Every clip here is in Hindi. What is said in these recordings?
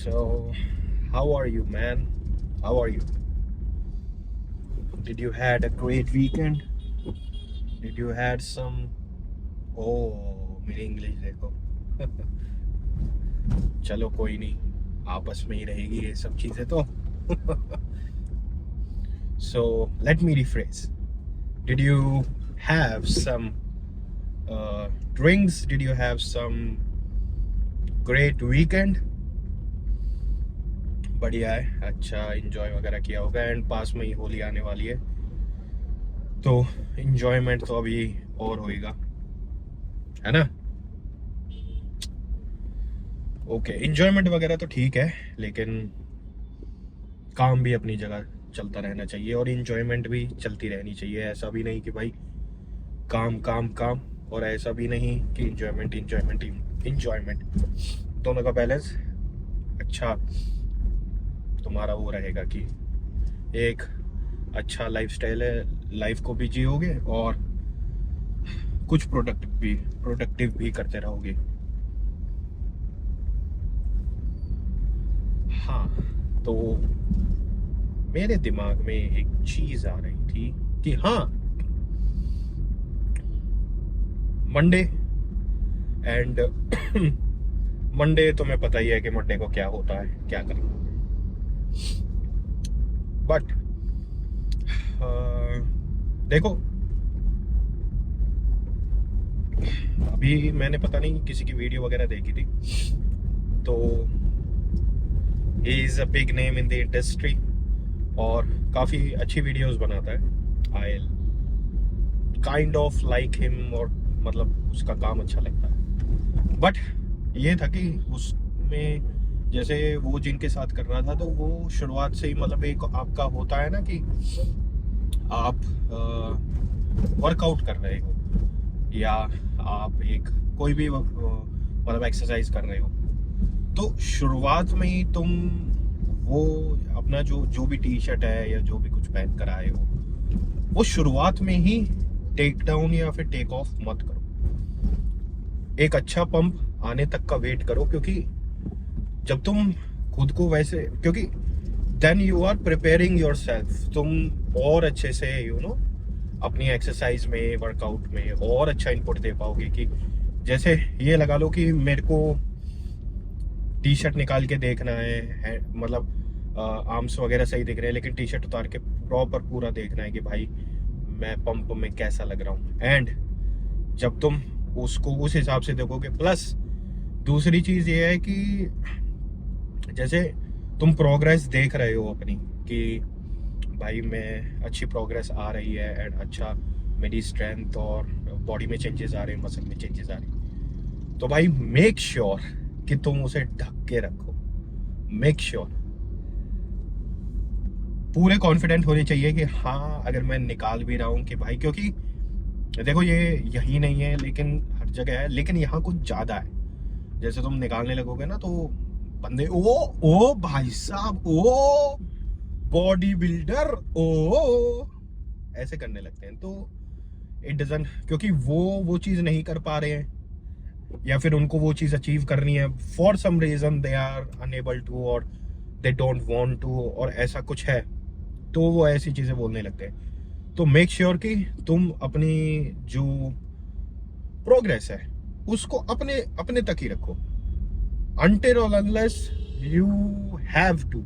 So, how are you, man? How are you? Did you had a great weekend? Did you had some? Oh, मेरी इंग्लिश देखो. चलो कोई नहीं, आपस में ही रहेगी ये सब चीजें तो. So let me rephrase. Did you have some drinks? Did you have some great weekend? बढ़िया है, अच्छा इंजॉय वगैरह किया होगा. एंड पास में ही होली आने वाली है तो इंजॉयमेंट तो अभी और होएगा, है ना. ओके, इंजॉयमेंट वगैरह तो ठीक है, लेकिन काम भी अपनी जगह चलता रहना चाहिए और इंजॉयमेंट भी चलती रहनी चाहिए. ऐसा भी नहीं कि भाई काम काम काम, और ऐसा भी नहीं कि इंजॉयमेंट इंजॉयमेंट इंजॉयमेंट. दोनों का बैलेंस अच्छा तुम्हारा वो रहेगा कि एक अच्छा लाइफस्टाइल है, लाइफ को भी जियोगे और कुछ प्रोडक्टिव भी करते रहोगे. हाँ, तो मेरे दिमाग में एक चीज आ रही थी कि हाँ, मंडे एंड मंडे तुम्हें पता ही है कि मंडे को क्या होता है, क्या करना. बट देखो, अभी मैंने पता नहीं किसी की वीडियो वगैरह देखी थी, तो he is a big name in the industry और काफ़ी अच्छी वीडियोस बनाता है. I kind of like him, और मतलब उसका काम अच्छा लगता है. बट ये था कि उसमें जैसे वो जिनके साथ कर रहा था, तो वो शुरुआत से ही मतलब एक आपका होता है ना कि आप वर्कआउट कर रहे हो या आप एक कोई भी मतलब एक्सरसाइज कर रहे हो, तो शुरुआत में ही तुम वो अपना जो भी टी शर्ट है या जो भी कुछ पहन कर आए हो, वो शुरुआत में ही टेक डाउन या फिर टेक ऑफ मत करो. एक अच्छा पंप आने तक का वेट करो, क्योंकि जब तुम खुद को वैसे, क्योंकि then you are preparing yourself, तुम और अच्छे से अपनी एक्सरसाइज में, वर्कआउट में और अच्छा इनपुट दे पाओगे. कि जैसे ये लगा लो कि मेरे को टी शर्ट निकाल के देखना है, मतलब आर्म्स वगैरह सही दिख रहे हैं, लेकिन टी शर्ट उतार के प्रॉपर पूरा देखना है कि भाई मैं पंप में कैसा लग रहा हूँ. एंड जब तुम उसको उस हिसाब से देखोगे, प्लस दूसरी चीज़ ये है कि जैसे तुम प्रोग्रेस देख रहे हो अपनी, कि भाई मैं अच्छी प्रोग्रेस आ रही है एंड अच्छा मेरी स्ट्रेंथ और बॉडी में चेंजेस आ रहे हैं, मसल में चेंजेस आ रहे हैं, तो भाई मेक श्योर कि तुम उसे ढक के रखो. मेक श्योर पूरे कॉन्फिडेंट होने चाहिए कि हाँ, अगर मैं निकाल भी रहा हूँ कि भाई, क्योंकि देखो ये यही नहीं है लेकिन हर जगह है, लेकिन यहाँ कुछ ज़्यादा है. जैसे तुम निकालने लगोगे ना, तो बंदे ओ भाई साहब, ओ बॉडी बिल्डर, ओ ऐसे करने लगते हैं. तो इट डजंट, क्योंकि वो चीज़ नहीं कर पा रहे हैं या फिर उनको वो चीज़ अचीव करनी है, for some reason they are unable to, और दे डोंट वांट टू, और ऐसा कुछ है, तो वो ऐसी चीज़ें बोलने लगते हैं. तो मेक श्योर कि तुम अपनी जो प्रोग्रेस है उसको अपने तक ही रखो. Until or unless you have to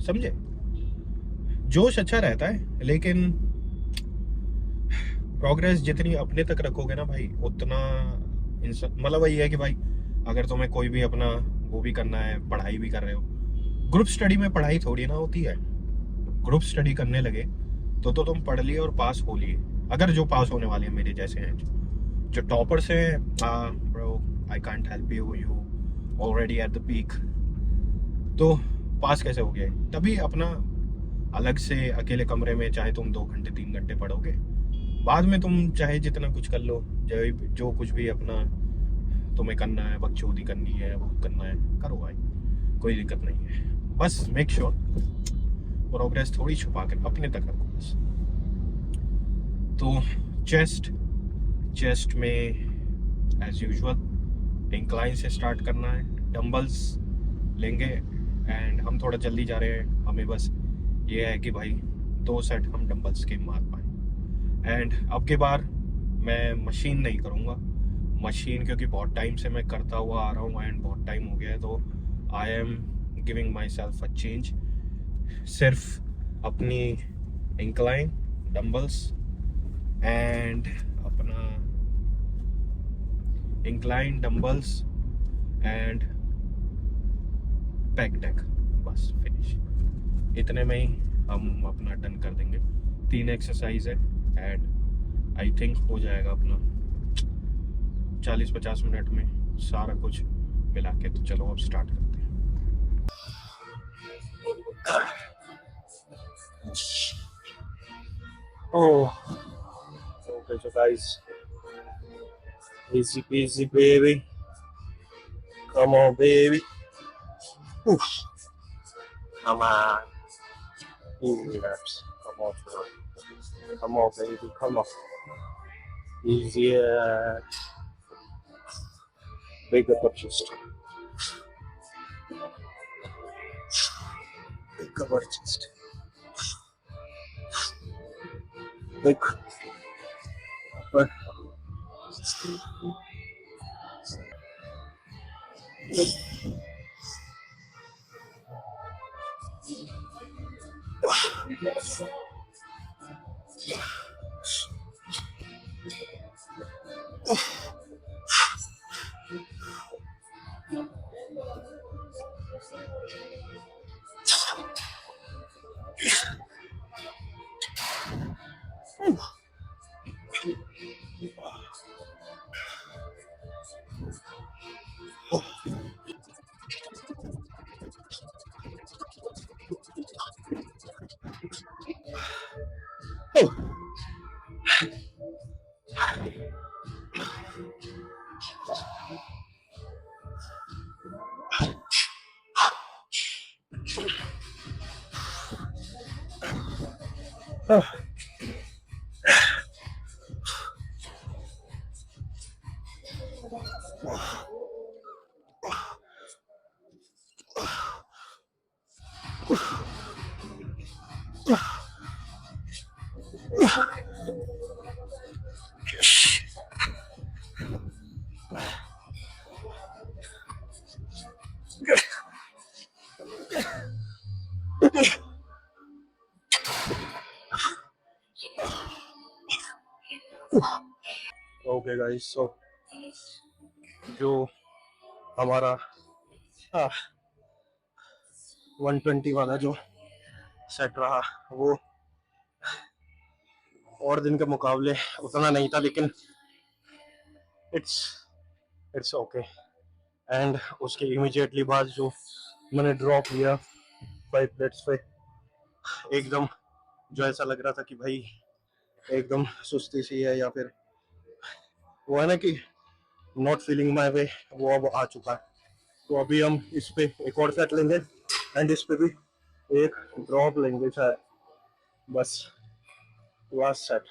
समझे. जोश अच्छा रहता है, लेकिन प्रोग्रेस जितनी अपने तक रखोगे ना भाई, उतना मतलब वही है कि भाई अगर तुम्हें कोई भी अपना वो भी करना है, पढ़ाई भी कर रहे हो, ग्रुप स्टडी में पढ़ाई थोड़ी ना होती है. ग्रुप स्टडी करने लगे तो तुम पढ़ लिए और पास हो लिए. अगर जो पास होने वाले हैं मेरे जैसे हैं, जो टॉपर्स हैं, bro I can't help you, you already at the peak. तो पास कैसे हो गए? तभी अपना अलग से अकेले कमरे में चाहे तुम 2 घंटे 3 घंटे पढ़ोगे, बाद में तुम चाहे जितना कुछ कर लो, जो कुछ भी अपना तुम्हें करना है, बकचोदी करनी है, वो करना है, करो भाई, कोई दिक्कत नहीं है. बस मेक श्योर प्रोग्रेस थोड़ी छुपा कर अपने तक रखो बस. तो चेस्ट चेस्ट में एज यूजुअल इंक्लाइन से स्टार्ट करना है, डंबल्स लेंगे। एंड हम थोड़ा जल्दी जा रहे हैं, हमें बस ये है कि भाई 2 सेट हम डंबल्स के मार पाए। एंड अब के बार मैं मशीन नहीं करूँगा, मशीन क्योंकि बहुत टाइम से मैं करता हुआ आ रहा हूँ एंड बहुत टाइम हो गया है, तो I am giving my self a change. सिर्फ अपनी इंक्लाइन डंबल्स एंड अपना incline dumbbells and back deck, बस फिनिश। इतने में ही हम अपना डन कर देंगे। 3 एक्सरसाइज है एंड आई थिंक हो जाएगा अपना 40-50 मिनट में सारा कुछ मिला के। तो चलो अब स्टार्ट करते हैं। Oh, okay, so guys, easy peasy, baby. Come on, baby. Oof. Come on. Easy reps. Come on, bro. Come on, baby. Come on. Easy. Big upper chest. Big upper chest. Big upper. Okay, guys. So जो हमारा 120 वाला जो सेट रहा वो और दिन के मुकाबले उतना नहीं था, लेकिन इट्स ओके। एंड उसके इमीडिएटली बाद जो मैंने ड्रॉप लिया 5 प्लेट्स पे, एकदम जो ऐसा लग रहा था कि भाई एकदम सुस्ती सी है, या फिर वो है ना कि नॉट फीलिंग माई वे, वो अब आ चुका है। तो अभी हम इस पे एक और सेट लेंगे एंड इस पे भी एक ड्रॉप लेंगे शायद, बस last set.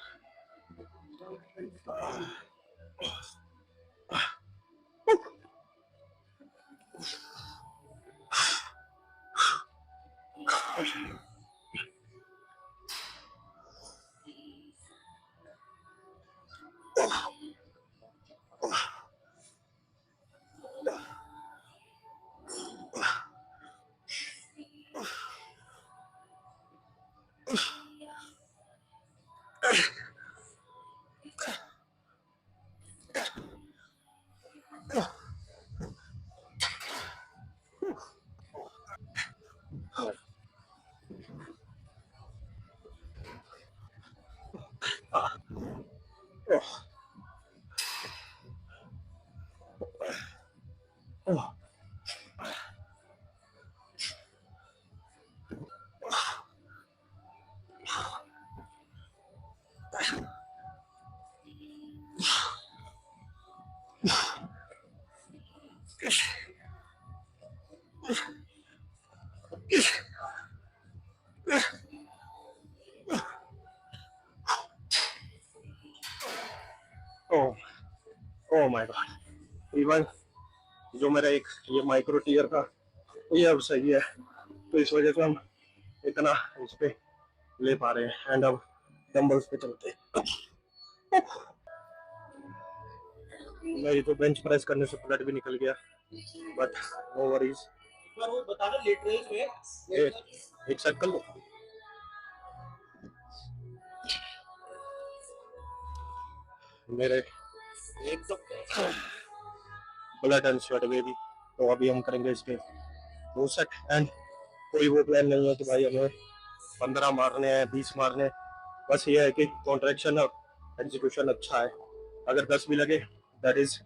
Oh, oh my God. Even जो मेरा एक ये माइक्रो टीयर का ये अब सही है, तो इस वजह से हम इतना इस पे ले पा रहे हैं। एंड अब डंबल्स पे चलते हैं। मेरी तो बेंच प्रेस करने से ब्लड भी निकल गया, बट नो वरीज। वो बताना लेट रहे में एक सर्कल लो। मेरे एक तो ब्लड एंड स्वेट बेबी। तो अभी हम करेंगे इसके 2 सेट। एंड कोई वो प्लान नहीं है कि भाई हमें 15 मारने हैं, 20 मारने हैं। बस ये है कि कॉन्ट्रैक्शन और एग्जीक्यूशन अच्छा है। अगर 10 भी लगे दैट इज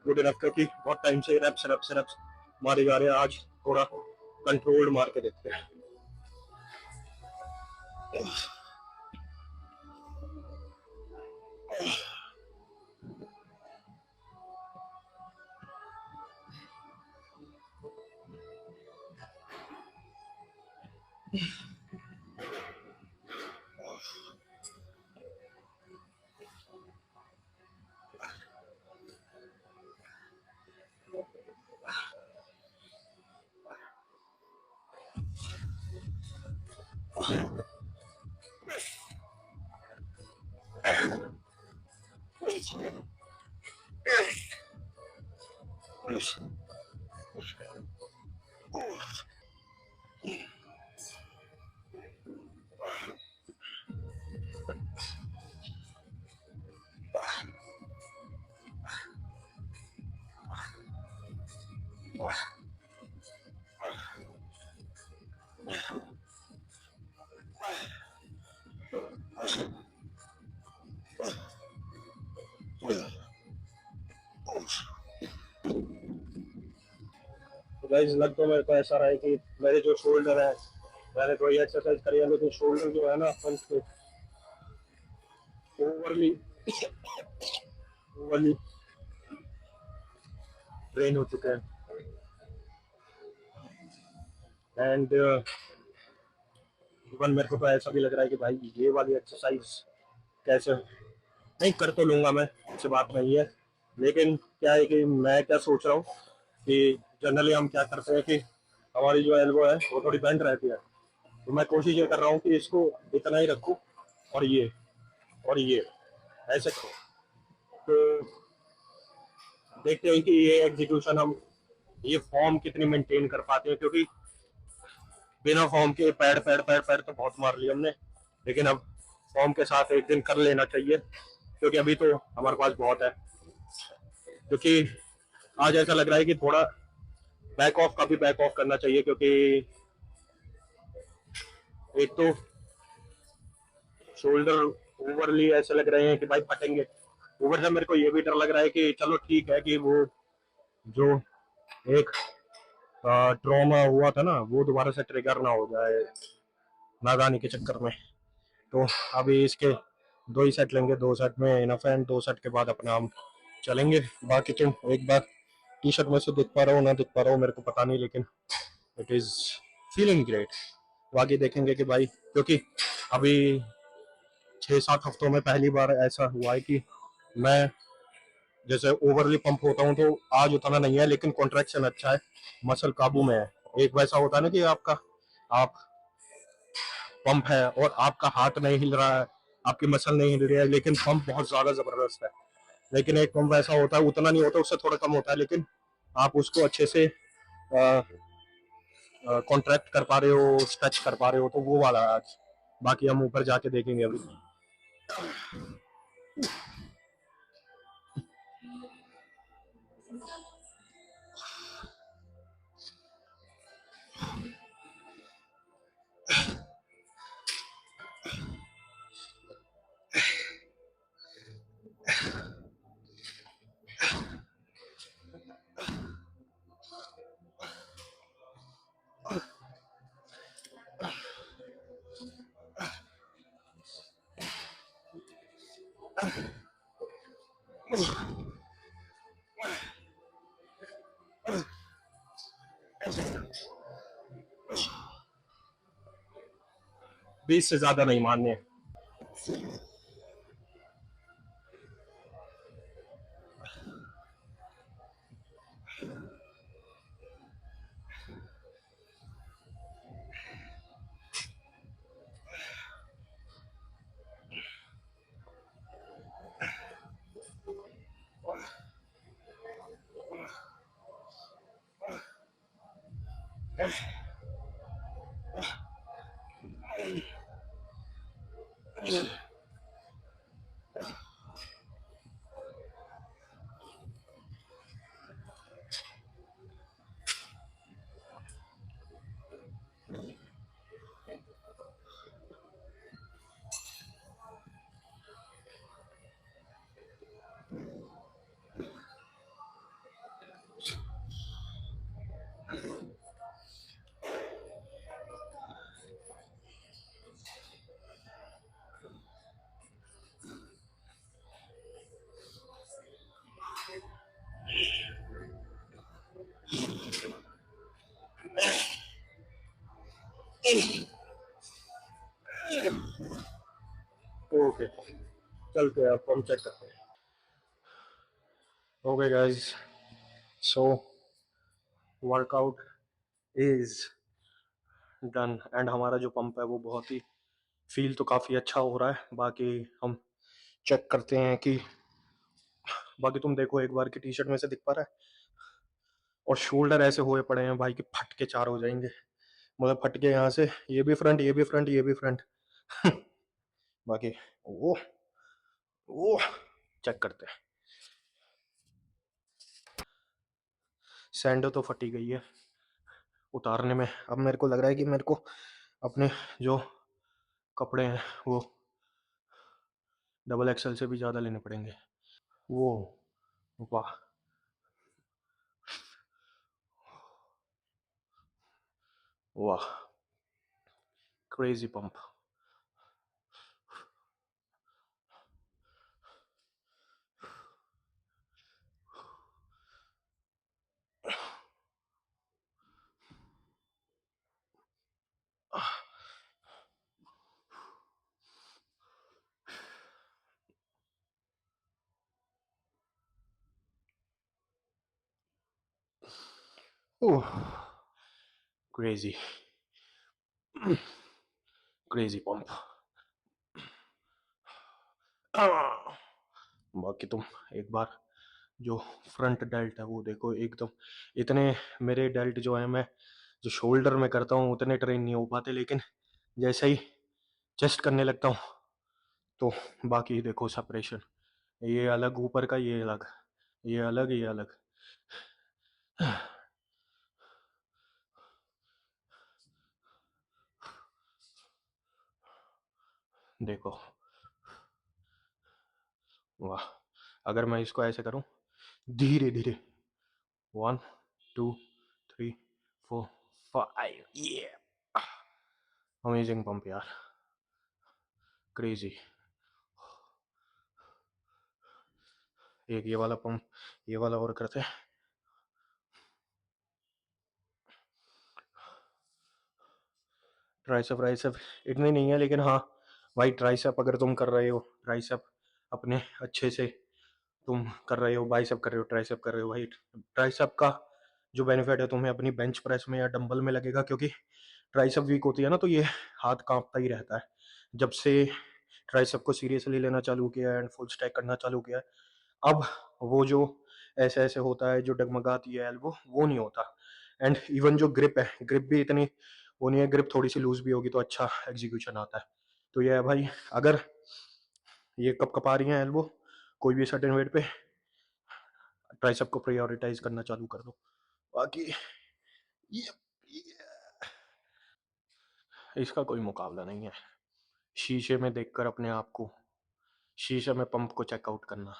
गुड इनफ, क्योंकि बहुत टाइम से रेप्स रेप्स रेप्स मारे जा रहे हैं। आज थोड़ा कंट्रोल्ड मार के देखते हैं। गाइस लग तो मेरे को ऐसा रहा है कि मेरे जो शोल्डर है, मैंने कोई एक्सरसाइज करी है लेकिन शोल्डर जो है ना ओवरली ओवरली ट्रेन हो चुके हैं। एंड इवन मेरे को तो ऐसा भी लग रहा है कि भाई ये वाली एक्सरसाइज कैसे नहीं कर तो लूंगा मैं, ऐसी बात नहीं है। लेकिन क्या है कि मैं क्या सोच रहा हूँ कि जनरली हम क्या करते हैं कि हमारी जो एल्बो है वो थोड़ी बेंड रहती है। तो मैं कोशिश ये कर रहा हूँ कि इसको इतना ही रखूँ और ये ऐसे करो। तो देखते हैं कि ये एग्जीक्यूशन हम ये फॉर्म कितनी मेंटेन कर पाते हैं, क्योंकि बिना फॉर्म के पैड पैड पैड पैड तो बहुत मार लिया हमने। लेकिन अब फॉर्म के साथ एक दिन कर लेना चाहिए, क्योंकि अभी तो हमारे पास बहुत है। क्योंकि आज ऐसा लग रहा है कि थोड़ा बैक ऑफ का भी बैक ऑफ करना चाहिए, क्योंकि एक तो शोल्डर ओवरली ऐसे लग रहे हैं कि भाई फटेंगे। ओवर से मेरे को ये भी डर लग रहा है कि चलो ठीक है कि वो जो एक ट्रॉमा हुआ था ना वो दोबारा से ट्रिगर ना हो जाए नादानी के चक्कर में। तो अभी इसके 2 ही सेट लेंगे, 2 सेट में इनफ है। 2 सेट के बाद अपना हम चलेंगे। बाकी तुम एक बार टी शर्ट में से दिख पा रहा हो ना दिख पा रहा हो मेरे को पता नहीं, लेकिन इट इज फीलिंग ग्रेट। बाकी देखेंगे कि भाई, क्योंकि अभी 6-7 हफ्तों में पहली बार ऐसा हुआ है कि मैं जैसे ओवरली पंप होता हूँ। तो आज उतना नहीं है लेकिन कॉन्ट्रैक्शन अच्छा है, मसल काबू में है। एक वैसा होता है ना कि आप पंप है और आपका हाथ नहीं हिल रहा है, आपकी मसल नहीं हिल रही है, लेकिन पंप बहुत ज्यादा जबरदस्त है। लेकिन एक पंप ऐसा होता है, उतना नहीं होता, उससे थोड़ा कम होता है, लेकिन आप उसको अच्छे से कॉन्ट्रैक्ट कर पा रहे हो, स्ट्रेच कर पा रहे हो, तो वो वाला आज। बाकी हम ऊपर जाके देखेंगे अभी। बीस से ज्यादा नहीं मानने। ओके, चलते हैं, अब हम चेक करते हैं। Okay guys, so workout is done and हमारा जो पंप है वो बहुत ही फील तो काफ़ी अच्छा हो रहा है। बाकी हम चेक करते हैं कि बाकी तुम देखो एक बार की टी शर्ट में से दिख पा रहा है, और शोल्डर ऐसे हुए पड़े हैं भाई कि फट के चार हो जाएंगे, मतलब फट के यहाँ से, ये भी फ्रंट, ये भी फ्रंट, ये भी फ्रंट। बाकी वो वो चेक करते हैं। सैंडो तो फटी गई है उतारने में। अब मेरे को लग रहा है कि मेरे को अपने जो कपड़े हैं वो डबल एक्सएल से भी ज़्यादा लेने पड़ेंगे। वो वाह, वाह, crazy pump. Crazy crazy pump. बाकी तुम एक बार जो फ्रंट डेल्ट है वो देखो, एकदम इतने मेरे डेल्ट जो है, मैं जो शोल्डर में करता हूँ उतने ट्रेन नहीं हो पाते, लेकिन जैसे ही चेस्ट करने लगता हूँ तो बाकी देखो सेपरेशन, ये अलग ऊपर का, ये अलग, ये अलग, ये अलग। देखो, वाह। अगर मैं इसको ऐसे करूं धीरे धीरे, 1 2 3 4 5, ये अमेजिंग पंप यार, क्रेजी। एक ये वाला पंप, ये वाला और करते हैं। ट्राइसेप ट्राइसेप इतनी नहीं है, लेकिन हाँ भाई, ट्राइसेप अगर तुम कर रहे हो, ट्राइसेप अपने अच्छे से तुम कर रहे हो, बाइसेप कर रहे हो, ट्राइसेप कर रहे हो भाई, ट्राइसेप का जो बेनिफिट है तुम्हें अपनी बेंच प्रेस में या डंबल में लगेगा, क्योंकि ट्राइसेप वीक होती है ना, तो ये हाथ कांपता ही रहता है। जब से ट्राइसेप को सीरियसली लेना चालू किया एंड फुल स्टैक करना चालू किया है, अब वो जो ऐसे ऐसे होता है, जो डगमगाती है एल्बो, वो नहीं होता। एंड इवन जो ग्रिप है, ग्रिप भी इतनी वो नहीं है, ग्रिप थोड़ी सी लूज भी होगी तो अच्छा एग्जीक्यूशन आता है। तो ये है भाई, अगर ये कप कपा रही है एल्बो कोई भी सर्टेन वेट पे, ट्राइसेप को प्रायोरिटाइज करना चालू कर दो। बाकी ये, इसका कोई मुकाबला नहीं है। शीशे में देखकर अपने आप को, शीशे में पंप को चेकआउट करना,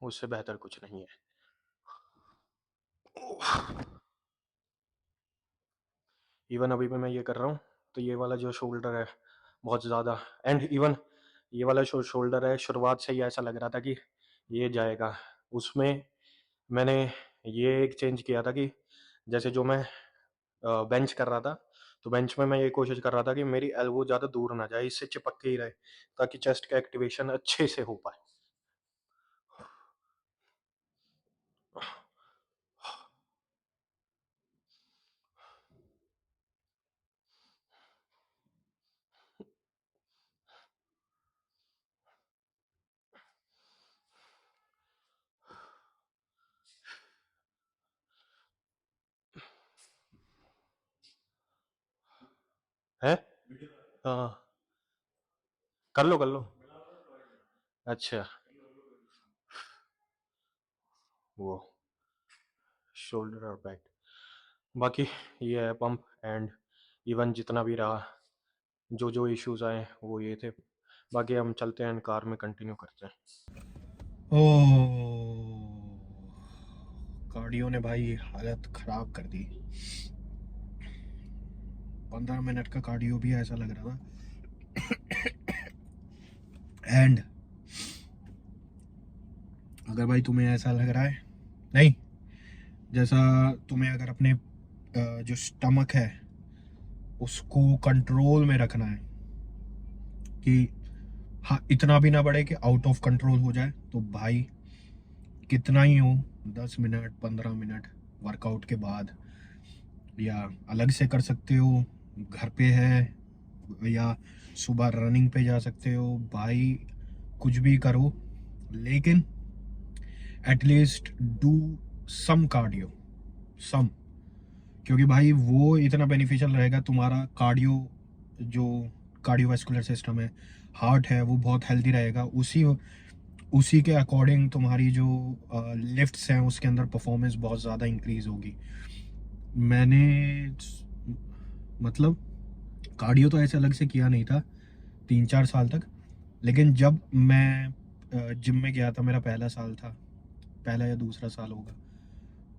उससे बेहतर कुछ नहीं है। इवन अभी भी मैं ये कर रहा हूँ तो ये वाला जो शोल्डर है बहुत ज़्यादा, एंड इवन ये वाला शोल्डर है, शुरुआत से ही ऐसा लग रहा था कि ये जाएगा। उसमें मैंने ये एक चेंज किया था कि जैसे जो मैं बेंच कर रहा था, तो बेंच में मैं ये कोशिश कर रहा था कि मेरी एल्बो ज़्यादा दूर ना जाए, इससे चिपक के ही रहे, ताकि चेस्ट का एक्टिवेशन अच्छे से हो पाए। है, हाँ, कर लो कर लो। अच्छा, वो शोल्डर और बैक, बाकी ये है पंप। एंड इवन जितना भी रहा, जो जो इश्यूज आए वो ये थे। बाकी हम चलते हैं कार में, कंटिन्यू करते हैं। ओह, कार्डियो ने भाई हालत खराब कर दी। 15 मिनट का कार्डियो भी ऐसा लग रहा था। एंड अगर भाई तुम्हें ऐसा लग रहा है, नहीं, जैसा तुम्हें अगर अपने जो स्टमक है उसको कंट्रोल में रखना है कि हाँ इतना भी ना बढ़े कि आउट ऑफ कंट्रोल हो जाए। तो भाई कितना ही हो, 10 मिनट 15 मिनट वर्कआउट के बाद, या अलग से कर सकते हो, घर पे है, या सुबह रनिंग पे जा सकते हो भाई, कुछ भी करो, लेकिन एटलीस्ट डू सम कार्डियो, सम। क्योंकि भाई वो इतना बेनिफिशियल रहेगा, तुम्हारा कार्डियो, जो कार्डियोवैस्कुलर सिस्टम है, हार्ट है, वो बहुत हेल्दी रहेगा। उसी के अकॉर्डिंग तुम्हारी जो लिफ्ट्स हैं उसके अंदर परफॉर्मेंस बहुत ज़्यादा इंक्रीज होगी। मैंने मतलब कार्डियो तो ऐसे अलग से किया नहीं था 3-4 साल तक, लेकिन जब मैं जिम में गया था, मेरा पहला साल था, पहला या दूसरा साल होगा,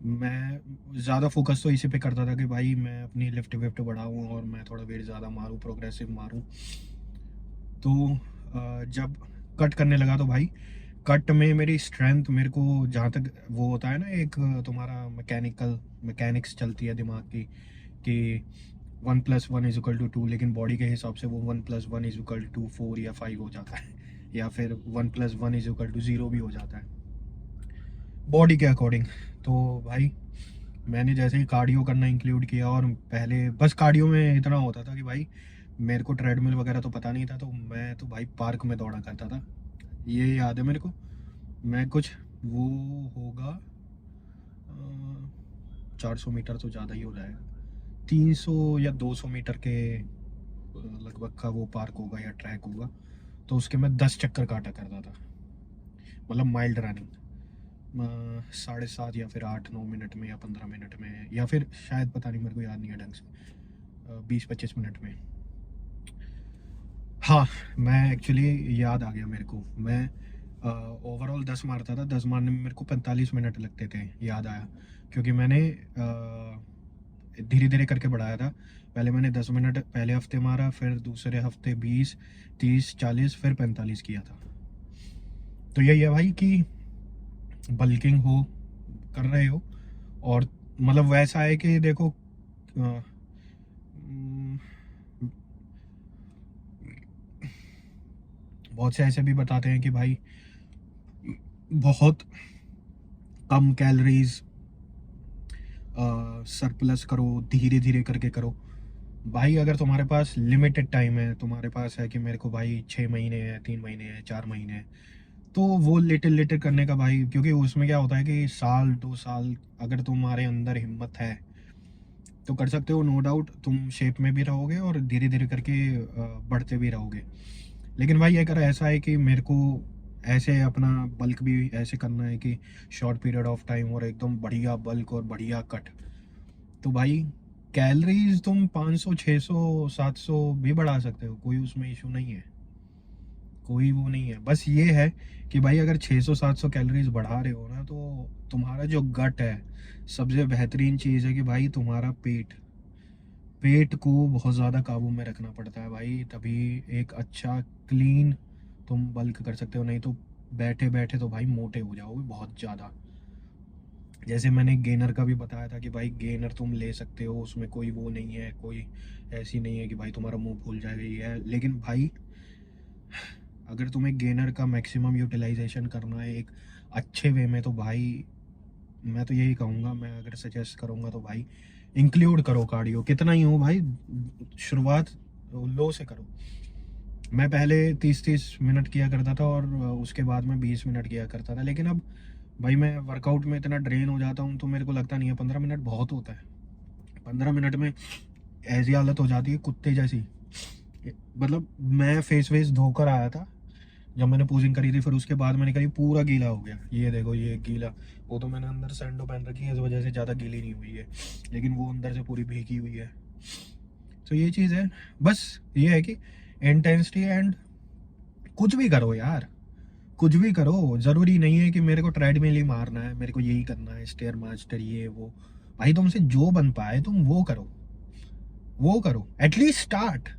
मैं ज़्यादा फोकस तो इसी पे करता था कि भाई मैं अपनी लिफ्ट विफ्ट बढ़ाऊँ और मैं थोड़ा वेट ज़्यादा मारूँ, प्रोग्रेसिव मारूँ। तो जब कट करने लगा तो भाई कट में मेरी स्ट्रेंथ, मेरे को जहाँ तक वो होता है ना, एक तुम्हारा मैकेनिक्स चलती है दिमाग की कि 1+1=2, लेकिन बॉडी के हिसाब से वो 1+1=4 या 5 हो जाता है, या फिर 1+1=0 भी हो जाता है बॉडी के अकॉर्डिंग। तो भाई मैंने जैसे ही कार्डियो करना इंक्लूड किया, और पहले बस कार्डियो में इतना होता था कि भाई मेरे को ट्रेडमिल वगैरह तो पता नहीं था, तो मैं तो भाई पार्क में दौड़ा करता था। ये याद है मेरे को, मैं कुछ वो होगा 400 मीटर तो ज़्यादा ही हो जाएगा, 300 या 200 मीटर के लगभग का वो पार्क होगा या ट्रैक होगा, तो उसके मैं 10 चक्कर काटा करता था, मतलब माइल्ड रनिंग, 7.5 या फिर 8-9 मिनट में, या 15 मिनट में, या फिर शायद पता नहीं, मेरे को याद नहीं है ढंग से, 20-25 मिनट में। हाँ, मैं एक्चुअली याद आ गया मेरे को, मैं ओवरऑल 10 मारता था, 10 मारने में मेरे को 45 मिनट लगते थे, याद आया, क्योंकि मैंने धीरे धीरे करके बढ़ाया था। पहले मैंने 10 मिनट पहले हफ्ते मारा, फिर दूसरे हफ्ते 20, 30, 40, फिर 45 किया था। तो यही है भाई कि बल्किंग हो, कर रहे हो, और मतलब वैसा है कि देखो बहुत से ऐसे भी बताते हैं कि भाई बहुत कम कैलोरीज सरप्लस करो, धीरे धीरे करके करो। भाई अगर तुम्हारे पास लिमिटेड टाइम है, तुम्हारे पास है कि मेरे को भाई 6 महीने हैं, 3 महीने हैं, 4 महीने हैं, तो वो लिटिल लिटिल करने का भाई, क्योंकि उसमें क्या होता है कि साल 2 साल अगर तुम्हारे अंदर हिम्मत है तो कर सकते हो, नो डाउट तुम शेप में भी रहोगे और धीरे धीरे करके बढ़ते भी रहोगे। लेकिन भाई अगर ऐसा है कि मेरे को ऐसे अपना बल्क भी ऐसे करना है कि शॉर्ट पीरियड ऑफ टाइम और एकदम बढ़िया बल्क और बढ़िया कट, तो भाई कैलोरीज तुम 500, 600, 700 भी बढ़ा सकते हो, कोई उसमें इशू नहीं है, कोई वो नहीं है। बस ये है कि भाई अगर 600-700 कैलोरीज बढ़ा रहे हो ना, तो तुम्हारा जो गट है, सबसे बेहतरीन चीज़ है कि भाई तुम्हारा पेट, पेट को बहुत ज़्यादा काबू में रखना पड़ता है भाई, तभी एक अच्छा क्लीन तुम बल्क कर सकते हो। नहीं तो बैठे बैठे तो भाई मोटे हो जाओगे बहुत ज़्यादा। जैसे मैंने गेनर का भी बताया था कि भाई गेनर तुम ले सकते हो, उसमें कोई वो नहीं है, कोई ऐसी नहीं है कि भाई तुम्हारा मुंह फूल जाएगा, ये है। लेकिन भाई अगर तुम्हें गेनर का मैक्सिमम यूटिलाइजेशन करना है एक अच्छे वे में, तो भाई मैं तो यही कहूँगा, मैं अगर सजेस्ट करूँगा तो भाई इंक्लूड करो कार्डियो, कितना ही हो भाई, शुरुआत लो से करो। मैं पहले 30-30 मिनट किया करता था, और उसके बाद में 20 मिनट किया करता था, लेकिन अब भाई मैं वर्कआउट में इतना ड्रेन हो जाता हूँ, तो मेरे को लगता नहीं है 15 मिनट बहुत होता है। 15 मिनट में ऐसी हालत हो जाती है कुत्ते जैसी, मतलब मैं फेस वेस धोकर आया था जब मैंने पोजिंग करी थी, फिर उसके बाद मैंने करी पूरा गीला हो गया, ये देखो ये गीला, वो तो मैंने अंदर सैंडो पहन रखी है, इस वजह से ज़्यादा गीली नहीं हुई है, लेकिन वो अंदर से पूरी भीगी हुई है। तो ये चीज़ है, बस ये है कि इंटेंसिटी एंड कुछ भी करो यार, कुछ भी करो, ज़रूरी नहीं है कि मेरे को ट्रेडमिल ही मारना है, मेरे को यही करना है, स्टेयर मास्टर ये वो। भाई तुमसे जो बन पाए तुम वो करो, वो करो, एटलीस्ट स्टार्ट।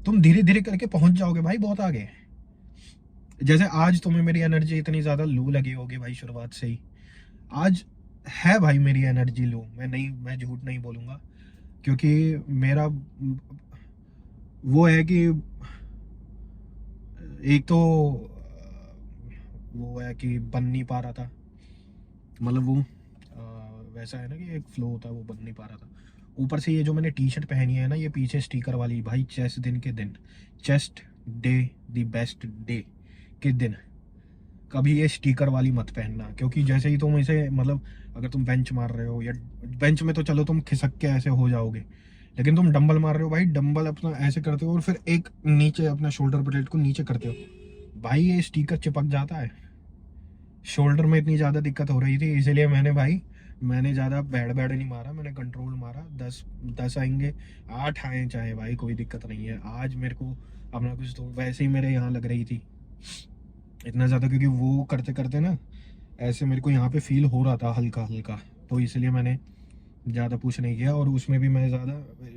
तुम धीरे धीरे करके पहुंच जाओगे भाई बहुत आगे। जैसे आज तुम्हें मेरी एनर्जी इतनी ज़्यादा लू लगी होगी भाई शुरुआत से ही, आज है भाई मेरी एनर्जी लो, मैं झूठ नहीं बोलूँगा, क्योंकि मेरा वो है कि एक तो वो है कि बन नहीं पा रहा था, मतलब वो वैसा है ना कि एक फ्लो होता है, वो बन नहीं पा रहा था। ऊपर से ये जो मैंने टी शर्ट पहनी है ना, ये पीछे स्टिकर वाली, भाई चेस्ट दिन के दिन, chest day the best day के दिन कभी ये स्टिकर वाली मत पहनना, क्योंकि जैसे ही तुम इसे मतलब अगर तुम बेंच मार रहे हो, या बेंच में तो चलो तुम खिसक के ऐसे हो जाओगे, लेकिन तुम डंबल मार रहे हो भाई, डंबल अपना ऐसे करते हो और फिर एक नीचे अपना शोल्डर प्लेट को नीचे करते हो, भाई ये स्टिकर चिपक जाता है। शोल्डर में इतनी ज़्यादा दिक्कत हो रही थी, इसीलिए मैंने ज़्यादा बैड बैड नहीं मारा, मैंने कंट्रोल मारा। 10 आएंगे, 8 आए चाहे, भाई कोई दिक्कत नहीं है। आज मेरे को अपना कुछ तो वैसे ही मेरे यहाँ लग रही थी इतना ज़्यादा, क्योंकि वो करते करते ना ऐसे मेरे को यहाँ पे फील हो रहा था हल्का हल्का, तो इसलिए मैंने ज़्यादा पुश नहीं किया। और उसमें भी मैं ज़्यादा,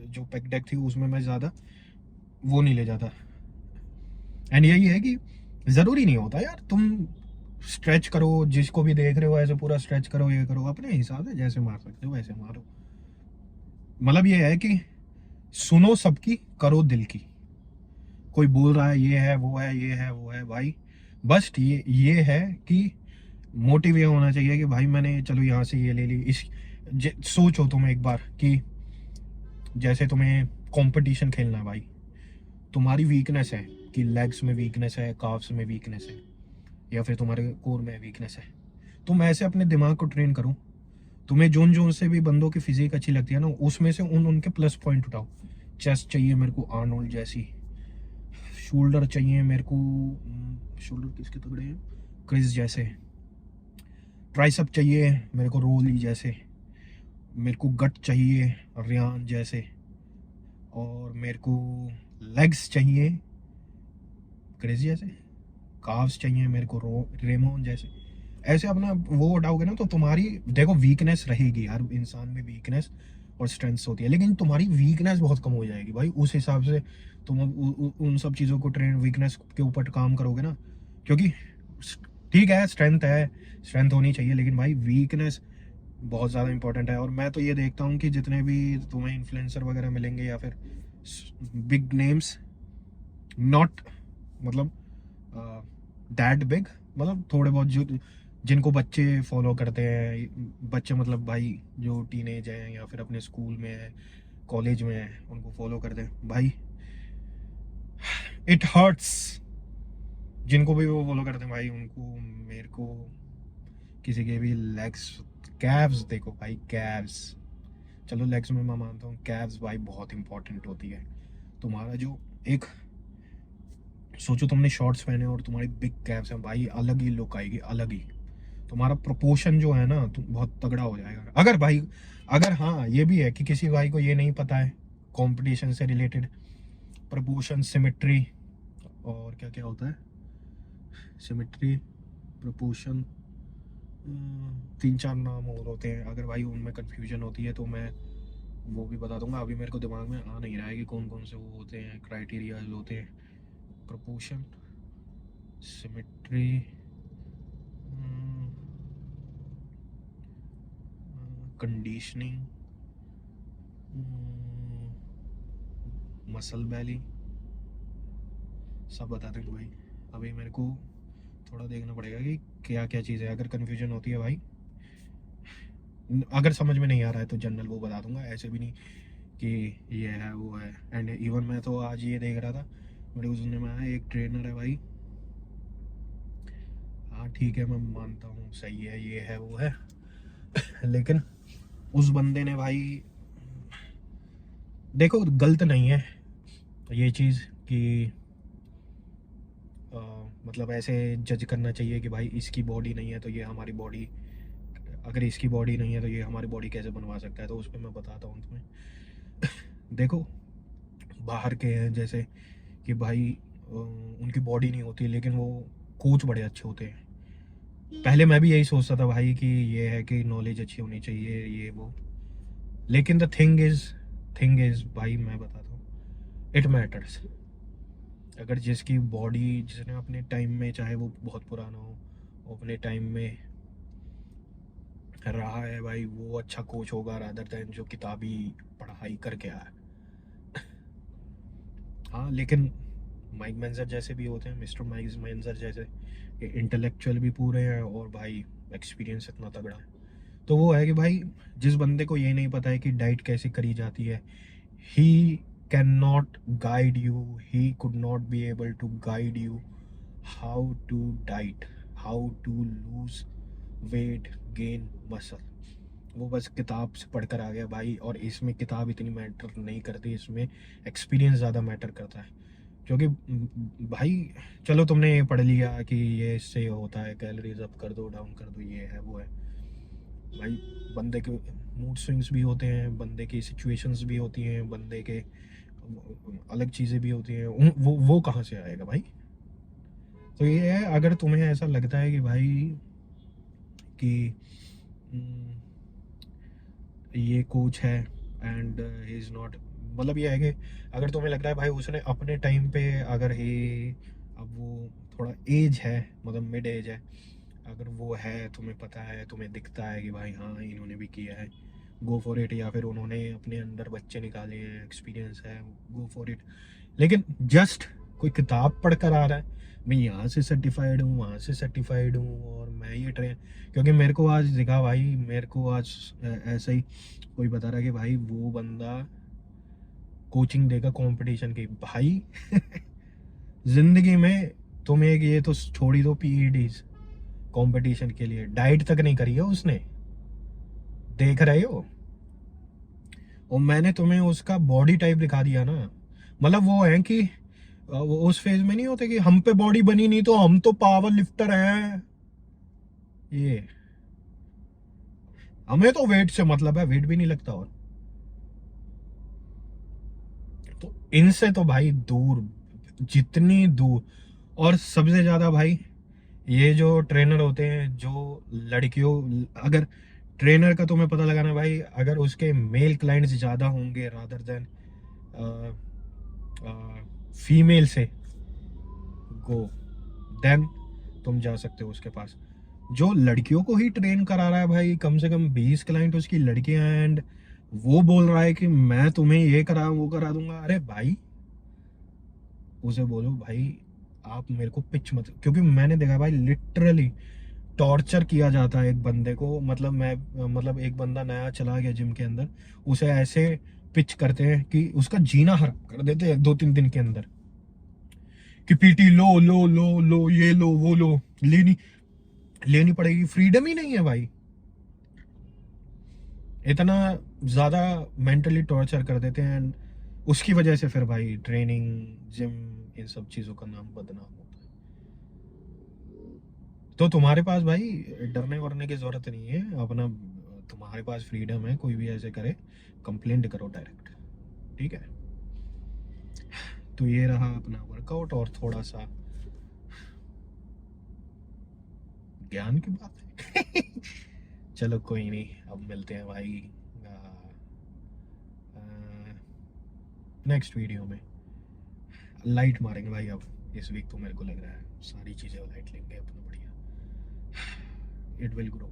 जो पेक डेक थी उसमें मैं ज़्यादा वो नहीं ले जाता। एंड यही है कि ज़रूरी नहीं होता यार, तुम स्ट्रेच करो, जिसको भी देख रहे हो ऐसे पूरा स्ट्रेच करो, ये करो, अपने हिसाब से जैसे मार सकते हो वैसे मारो। मतलब ये है कि सुनो सबकी, करो दिल की। कोई बोल रहा है ये है वो है ये है वो है, भाई बस ये है कि मोटिव ये होना चाहिए कि भाई मैंने चलो यहाँ से ये ले ली। सोचो तुम एक बार कि जैसे तुम्हें कंपटीशन खेलना है भाई, तुम्हारी वीकनेस है कि लेग्स में वीकनेस है, काफ्स में वीकनेस है, या फिर तुम्हारे कोर में वीकनेस है, तुम ऐसे अपने दिमाग को ट्रेन करो। तुम्हें जोन जोन से भी बंदों की फिजिक अच्छी लगती है ना, उसमें से उनके प्लस पॉइंट उठाओ। चेस्ट चाहिए मेरे को आर्नोल्ड जैसी, शोल्डर चाहिए मेरे को, शोल्डर किसके तगड़े हैं, क्रिस जैसे। ट्राइसेप चाहिए मेरे को रोली जैसे, मेरे को गट चाहिए रियान जैसे, और मेरे को लेग्स चाहिए क्रिस जैसे, काव्स चाहिए मेरे को रेमोन जैसे। ऐसे अपना वो उठाओगे ना तो तुम्हारी देखो वीकनेस रहेगी, हर इंसान में वीकनेस और स्ट्रेंथ्स होती है, लेकिन तुम्हारी वीकनेस बहुत कम हो जाएगी भाई। उस हिसाब से तुम उन सब चीज़ों को ट्रेन वीकनेस के ऊपर काम करोगे ना, क्योंकि ठीक है स्ट्रेंथ होनी चाहिए, लेकिन भाई वीकनेस बहुत ज़्यादा इंपॉर्टेंट है। और मैं तो ये देखता हूँ कि जितने भी तुम्हें इन्फ्लुएंसर वगैरह मिलेंगे या फिर बिग नेम्स, नॉट मतलब दैट बिग, मतलब थोड़े बहुत जो जिनको बच्चे फॉलो करते हैं, बच्चे मतलब भाई जो टीनेज है या फिर अपने स्कूल में है, कॉलेज में है, उनको फॉलो करते हैं भाई, इट हर्ट्स। जिनको भी वो फॉलो करते हैं भाई, उनको मेरे को किसी के भी लेग्स, कैव्स देखो भाई, कैव्स, चलो लेग्स में मैं मानता हूँ, कैव्स भाई बहुत इंपॉर्टेंट होती है। तुम्हारा जो एक सोचो तुमने शॉर्ट्स पहने और तुम्हारी बिग कैप्स हैं भाई, अलग ही लुक आएगी, अलग ही तुम्हारा प्रोपोर्शन जो है ना तुम बहुत तगड़ा हो जाएगा। अगर भाई, अगर हाँ ये भी है कि किसी भाई को ये नहीं पता है कंपटीशन से रिलेटेड प्रोपोर्शन, सिमेट्री, और क्या क्या होता है, सिमेट्री, प्रोपोर्शन, 3-4 नाम और होते हैं, अगर भाई उनमें कंफ्यूजन होती है तो मैं वो भी बता दूंगा। अभी मेरे को दिमाग में आ नहीं रहा है कि कौन कौन से वो होते हैं, क्राइटेरिया होते हैं, प्रोपोर्शन, सिमेट्री, कंडीशनिंग, मसल बैली, सब बता देंगे भाई। अभी मेरे को थोड़ा देखना पड़ेगा कि क्या क्या चीज़ है, अगर कन्फ्यूजन होती है भाई, अगर समझ में नहीं आ रहा है तो जनरल वो बता दूंगा, ऐसे भी नहीं कि ये है वो है। एंड इवन मैं तो आज ये देख रहा था, मेरे को सुनने में आया एक ट्रेनर है भाई, हाँ ठीक है मैं मानता हूँ सही है ये है वो है, लेकिन उस बंदे ने भाई, देखो गलत नहीं है ये चीज़ कि अ, मतलब ऐसे जज करना चाहिए कि भाई इसकी बॉडी नहीं है तो ये हमारी बॉडी, अगर इसकी बॉडी नहीं है तो ये हमारी बॉडी कैसे बनवा सकता है। तो उस पर मैं बताता हूँ तुम्हें। देखो बाहर के हैं जैसे कि भाई उनकी बॉडी नहीं होती लेकिन वो कोच बड़े अच्छे होते हैं। पहले मैं भी यही सोचता था भाई कि ये है कि नॉलेज अच्छी होनी चाहिए ये वो, लेकिन द थिंग इज भाई मैं बताता हूँ, इट मैटर्स। अगर जिसकी बॉडी, जिसने अपने टाइम में, चाहे वो बहुत पुराना हो, वो अपने टाइम में रहा है भाई वो अच्छा कोच होगा रादर देन जो किताबी पढ़ाई करके आया। हाँ लेकिन माइक मेंजर जैसे भी होते हैं, मिस्टर माइक मेंजर जैसे इंटेलेक्चुअल भी पूरे हैं और भाई एक्सपीरियंस इतना तगड़ा है। तो वो है कि भाई जिस बंदे को ये नहीं पता है कि डाइट कैसे करी जाती है, he can not guide you, he could not be able to guide you how to diet, how to lose weight, gain muscle. वो बस किताब से पढ़कर आ गया भाई। और इसमें किताब इतनी मैटर नहीं करती, इसमें एक्सपीरियंस ज़्यादा मैटर करता है। क्योंकि भाई चलो तुमने ये पढ़ लिया कि ये इससे होता है, कैलोरीज अप कर दो डाउन कर दो, ये है वो है, भाई बंदे के मूड स्विंग्स भी होते हैं, बंदे की सिचुएशंस भी होती हैं, बंदे के अलग चीज़ें भी होती हैं, वो कहाँ से आएगा भाई। तो ये है, अगर तुम्हें ऐसा लगता है कि भाई कि ये कोच है एंड ही इज़ नॉट, मतलब ये है कि अगर तुम्हें लगता है भाई उसने अपने टाइम पे अगर ही, अब वो थोड़ा एज है, मतलब मिड एज है, अगर वो है तुम्हें पता है, तुम्हें दिखता है कि भाई हाँ इन्होंने भी किया है, गो फॉर इट। या फिर उन्होंने अपने अंदर बच्चे निकाले हैं, एक्सपीरियंस है, गो फॉर इट। लेकिन जस्ट कोई किताब पढ़ कर आ रहा है, मैं यहाँ से सर्टिफाइड हूँ, वहाँ से सर्टिफाइड हूँ और मैं ये ट्रेन, क्योंकि मेरे को आज दिखा भाई, मेरे को आज ऐसा ही कोई बता रहा कि भाई वो बंदा कोचिंग देगा कंपटीशन की। भाई जिंदगी में तुम एक ये तो छोड़ी दो पीईडीज कंपटीशन के लिए, डाइट तक नहीं करी है उसने, देख रहे हो। और मैंने तुम्हें उसका बॉडी टाइप दिखा दिया ना, मतलब वो है कि वो उस फेज में नहीं होते कि हम पे बॉडी बनी नहीं तो हम तो पावर लिफ्टर हैं, ये हमें तो वेट से मतलब है, वेट भी नहीं लगता। और तो इनसे तो भाई दूर, जितनी दूर। और सबसे ज्यादा भाई ये जो ट्रेनर होते हैं जो लड़कियों, अगर ट्रेनर का तुम्हें पता लगाना भाई, अगर उसके मेल क्लाइंट्स ज़्यादा होंगे रादर देन फीमेल से, गो देन तुम जा सकते हो उसके पास। जो लड़कियों को ही ट्रेन करा रहा है भाई, कम से कम 20 क्लाइंट उसकी लड़कियां, एंड वो बोल रहा है कि मैं तुम्हें ये करा वो करा दूंगा। अरे भाई उसे बोलो भाई आप मेरे को पिच मत, क्योंकि मैंने देखा भाई लिटरली टॉर्चर किया जाता है एक बंदे को। मतलब मैं, मतलब एक बंदा नया चला गया जिम के अंदर, उसे ऐसे पिच करते हैं कि उसका जीना हराम कर देते हैं 2-3 दिन के अंदर, कि पीटी लो लो लो लो, ये लो वो लो, लेनी लेनी पड़ेगी। फ्रीडम ही नहीं है भाई, इतना ज्यादा मेंटली टॉर्चर कर देते हैं। उसकी वजह से फिर भाई ट्रेनिंग, जिम, इन सब चीजों का नाम बदनाम होता है। तो तुम्हारे पास भाई डरने वरने की जरूरत नहीं है, अपना तुम्हारे पास फ्रीडम है, कोई भी ऐसे करे कंप्लेंट करो डायरेक्ट, ठीक है। तो ये रहा अपना वर्कआउट और थोड़ा सा ज्ञान की बात है। चलो कोई नहीं, अब मिलते हैं भाई नेक्स्ट वीडियो में। लाइट मारेंगे भाई अब इस वीक, तो मेरे को लग रहा है सारी चीज़ें लाइट लेंगे अपना बढ़िया, इट विल ग्रो।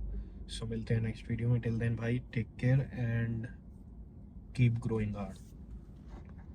सो मिलते हैं नेक्स्ट वीडियो में, टिल देन भाई take care and keep growing hard.